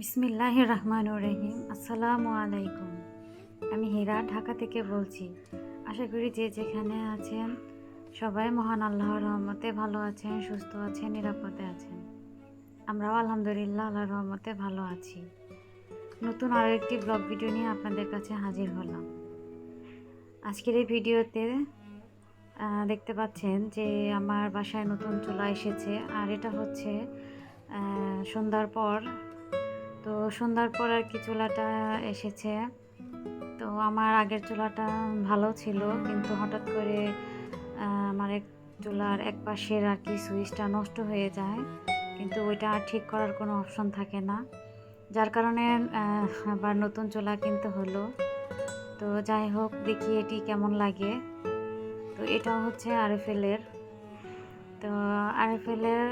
বিসমিল্লাহির রহমানির রহিম। আসসালামু আলাইকুম। আমি হীরা ঢাকা থেকে বলছি। আশা করি যে যেখানে আছেন সবাই মহান আল্লাহর রহমতে ভালো আছেন, সুস্থ আছেন, নিরাপদে আছেন। আমরাও আলহামদুলিল্লাহ আল্লাহর রহমতে ভালো আছি। নতুন আরও একটি ব্লগ ভিডিও নিয়ে আপনাদের কাছে হাজির হলাম। আজকের এই ভিডিওতে দেখতে পাচ্ছেন যে আমার বাসায় নতুন চুলা এসেছে, আর এটা হচ্ছে সন্ধ্যার পর। তো সন্ধ্যার পর আর কি চুলাটা এসেছে। তো আমার আগের চুলাটা ভালো ছিল, কিন্তু হঠাৎ করে আমার চুলার এক পাশের আর কি সুইচটা নষ্ট হয়ে যায়, কিন্তু ওইটা ঠিক করার কোনো অপশন থাকে না, যার কারণে আবার নতুন চুলা কিনতে হলো। তো যাই হোক, দেখি এটি কেমন লাগে। তো এটা হচ্ছে আরএফএলের। তো আরএফএলের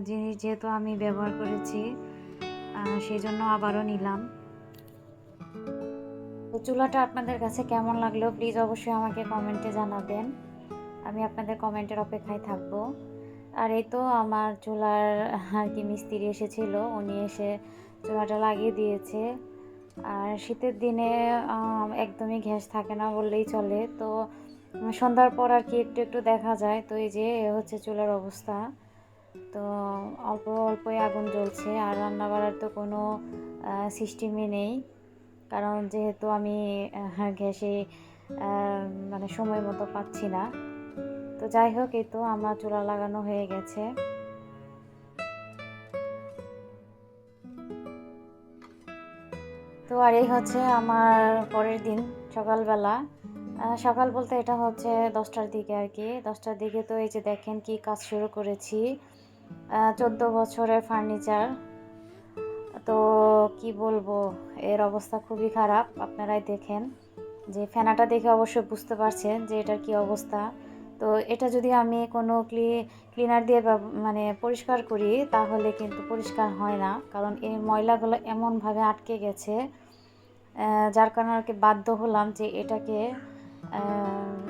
জিনিস যেহেতু আমি ব্যবহার করেছি, সেই জন্য আবারও নিলাম। তো চুলাটা আপনাদের কাছে কেমন লাগলো প্লিজ অবশ্যই আমাকে কমেন্টে জানাবেন। আমি আপনাদের কমেন্টের অপেক্ষায় থাকবো। আর এই তো আমার চুলার আর কি মিস্ত্রি এসেছিল, উনি এসে চুলাটা লাগিয়ে দিয়েছে। আর শীতের দিনে একদমই গ্যাস থাকে না বললেই চলে। তো সন্ধ্যার পর আর কি একটু একটু দেখা যায়। তো এই যে হচ্ছে চুলার অবস্থা। তো অল্প অল্পই আগুন জ্বলছে, আর রান্না বাড়ার তো কোনো সিস্টেমই নেই, কারণ যেহেতু আমি গ্যাসে মানে সময় মতো পাচ্ছি না। তো যাই হোক, এই তো আমার চুলা লাগানো হয়ে গেছে। তো আর এই হচ্ছে আমার পরের দিন সকালবেলা। সকাল বলতে এটা হচ্ছে 10টার দিকে আর কি, 10টার দিকে। তো এই যে দেখেন কি কাজ শুরু করেছি। 14 বছরের ফার্নিচার। তো কি বলবো, এর অবস্থা খুবই খারাপ। আপনারাই দেখেন, যে ফেনাটা দেখে অবশ্যই বুঝতে পারছেন যে এটার কি অবস্থা। তো এটা যদি আমি কোনো ক্লিনার দিয়ে মানে পরিষ্কার করি, তাহলে কিন্তু পরিষ্কার হয় না, কারণ এই ময়লাগুলো এমনভাবে আটকে গেছে, যার কারণে আর কি বাধ্য হলাম যে এটাকে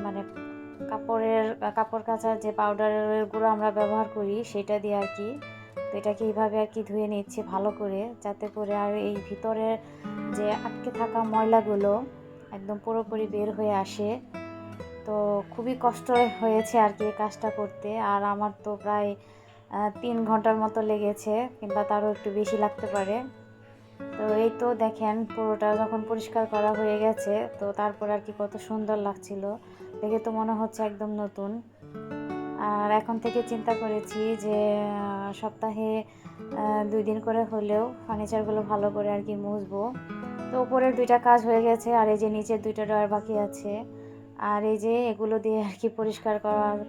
মানে কাপড় কাচার যে পাউডারের গুঁড়ো আমরা ব্যবহার করি সেটা দিয়ে আর কি। তো এটাকে এইভাবে আর কি ধুয়ে নিচ্ছি ভালো করে, যাতে করে আর এই ভিতরের যে আটকে থাকা ময়লাগুলো একদম পুরোপুরি বের হয়ে আসে। তো খুবই কষ্ট হয়েছে আর কি কাজটা করতে। আর আমার তো প্রায় 3 ঘন্টার মতো লেগেছে, কিংবা তারও একটু বেশি লাগতে পারে। তো এই তো দেখেন, পুরোটা যখন পরিষ্কার করা হয়ে গেছে, তো তারপর আর কি কত সুন্দর লাগছিল, দেখে তো মনে হচ্ছে একদম নতুন। আর এখন থেকে চিন্তা করেছি যে সপ্তাহে 2 দিন করে হলেও ফার্নিচারগুলো ভালো করে আর কি মুছবো। তো উপরের 2টা কাজ হয়ে গেছে, আর এই যে নিচের 2টা ড্রয়ার বাকি আছে। আর এই যে এগুলো দিয়ে আর কি পরিষ্কার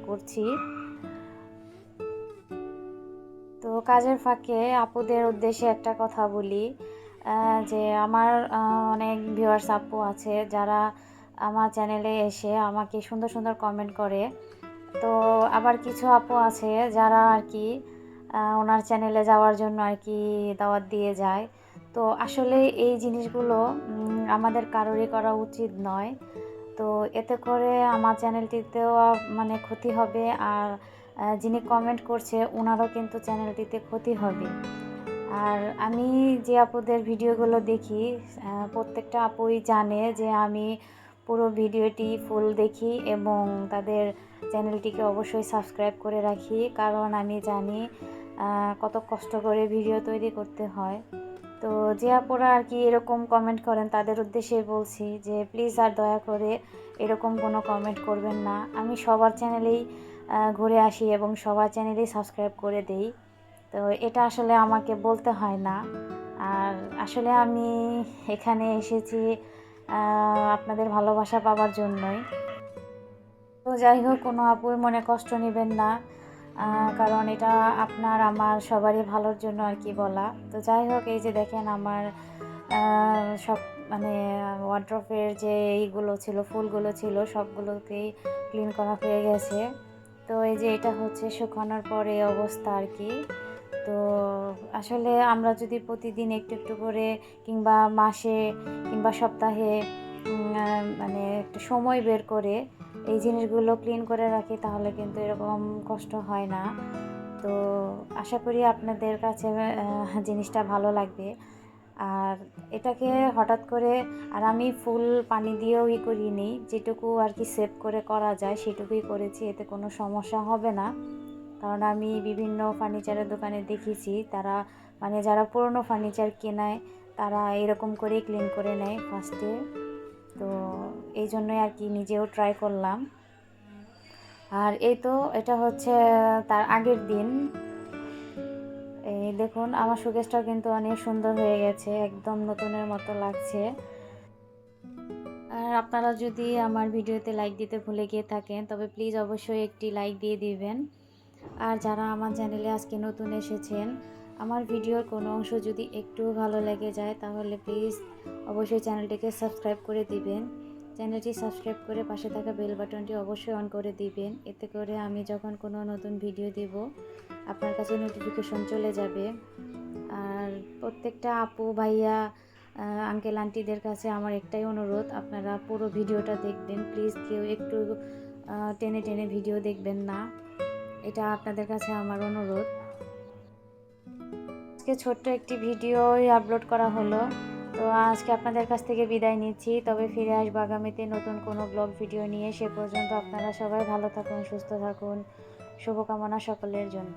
করছি। তো কাজের ফাঁকে আপুদের উদ্দেশ্যে একটা কথা বলি, যে আমার অনেক ভিউয়ার্স আপু আছে যারা আমার চ্যানেলে এসে আমাকে সুন্দর সুন্দর কমেন্ট করে। তো আবার কিছু আপু আছে যারা আর কি ওনার চ্যানেলে যাওয়ার জন্য আর কি দাওয়াত দিয়ে যায়। তো আসলে এই জিনিসগুলো আমাদের কারোরই করা উচিত নয়। তো এতে করে আমার চ্যানেলটিতেও মানে ক্ষতি হবে, আর যিনি কমেন্ট করছে ওনারও কিন্তু চ্যানেলটিতে ক্ষতি হবে। আর আমি যে আপুদের ভিডিওগুলো দেখি, প্রত্যেকটা আপুই জানে যে আমি পুরো ভিডিওটি ফুল দেখি এবং তাদের চ্যানেলটিকে অবশ্যই সাবস্ক্রাইব করে রাখি, কারণ আমি জানি কত কষ্ট করে ভিডিও তৈরি করতে হয়। তো যে আপুরা আর কি এরকম কমেন্ট করেন তাদের উদ্দেশ্যে বলছি যে প্লিজ আর দয়া করে এরকম কোনো কমেন্ট করবেন না। আমি সবার চ্যানেলেই ঘুরে আসি এবং সবার চ্যানেলেই সাবস্ক্রাইব করে দেই। তো এটা আসলে আমাকে বলতে হয় না। আর আসলে আমি এখানে এসেছি আপনাদের ভালোবাসা পাওয়ার জন্যই। তো যাই হোক, কোনো আপুর মনে কষ্ট নেবেন না, কারণ এটা আপনার আমার সবারই ভালোর জন্য আর কি বলা। তো যাই হোক, এই যে দেখেন আমার সব মানে ওয়ার্ড্রপের যে এইগুলো ছিল, ফুলগুলো ছিল, সবগুলোকেই ক্লিন করা হয়ে গেছে। তো এই যে এটা হচ্ছে শুকানোর পরে অবস্থা আর কি। তো আসলে আমরা যদি প্রতিদিন একটু একটু করে, কিংবা মাসে কিংবা সপ্তাহে মানে একটু সময় বের করে এই জিনিসগুলো ক্লিন করে রাখি, তাহলে কিন্তু এরকম কষ্ট হয় না। তো আশা করি আপনাদের কাছে জিনিসটা ভালো লাগবে। আর এটাকে হঠাৎ করে, আর আমি ফুল পানি দিয়েও করিনি, যেটুকু আর কি সেভ করে করা যায় সেটুকুই করেছি, এতে কোনো সমস্যা হবে না। কারণ আমি বিভিন্ন ফার্নিচারের দোকানে দেখেছি তারা মানে যারা পুরনো ফার্নিচার কেনায় তারা এরকম করেই ক্লিন করে নেয় ফার্স্টে। তো এই জন্যই আর কি নিজেও ট্রাই করলাম। আর এই তো এটা হচ্ছে তার আগের দিন। এই দেখুন আমার শোকেসটাও কিন্তু অনেক সুন্দর হয়ে গেছে, একদম নতুনের মতো লাগছে। আর আপনারা যদি আমার ভিডিওতে লাইক দিতে ভুলে গিয়ে থাকেন তবে প্লিজ অবশ্যই একটি লাইক দিয়ে দিবেন। আর যারা আমার চ্যানেলে আজকে নতুন এসেছেন, আমার ভিডিওর কোনো অংশ যদি একটু ভালো লেগে যায় তাহলে প্লিজ অবশ্যই চ্যানেলটিকে সাবস্ক্রাইব করে দিবেন। চ্যানেলটি সাবস্ক্রাইব করে পাশে থাকা বেল বাটনটি অবশ্যই অন করে দিবেন, এতে করে আমি যখন কোনো নতুন ভিডিও দিব আপনার কাছে নোটিফিকেশন চলে যাবে। আর প্রত্যেকটা আপু ভাইয়া আঙ্কেল আন্টিদের কাছে আমার একটাই অনুরোধ, আপনারা পুরো ভিডিওটা দেখবেন, প্লিজ কেউ একটু টেনে টেনে ভিডিও দেখবেন না, এটা আপনাদের কাছে আমার অনুরোধ। আজকে ছোট্ট একটি ভিডিওই আপলোড করা হলো। তো আজকে আপনাদের কাছ থেকে বিদায় নিচ্ছি, তবে ফিরে আসবো আগামীতে নতুন কোনো ব্লগ ভিডিও নিয়ে। সে পর্যন্ত আপনারা সবাই ভালো থাকুন, সুস্থ থাকুন, শুভকামনা সকলের জন্য।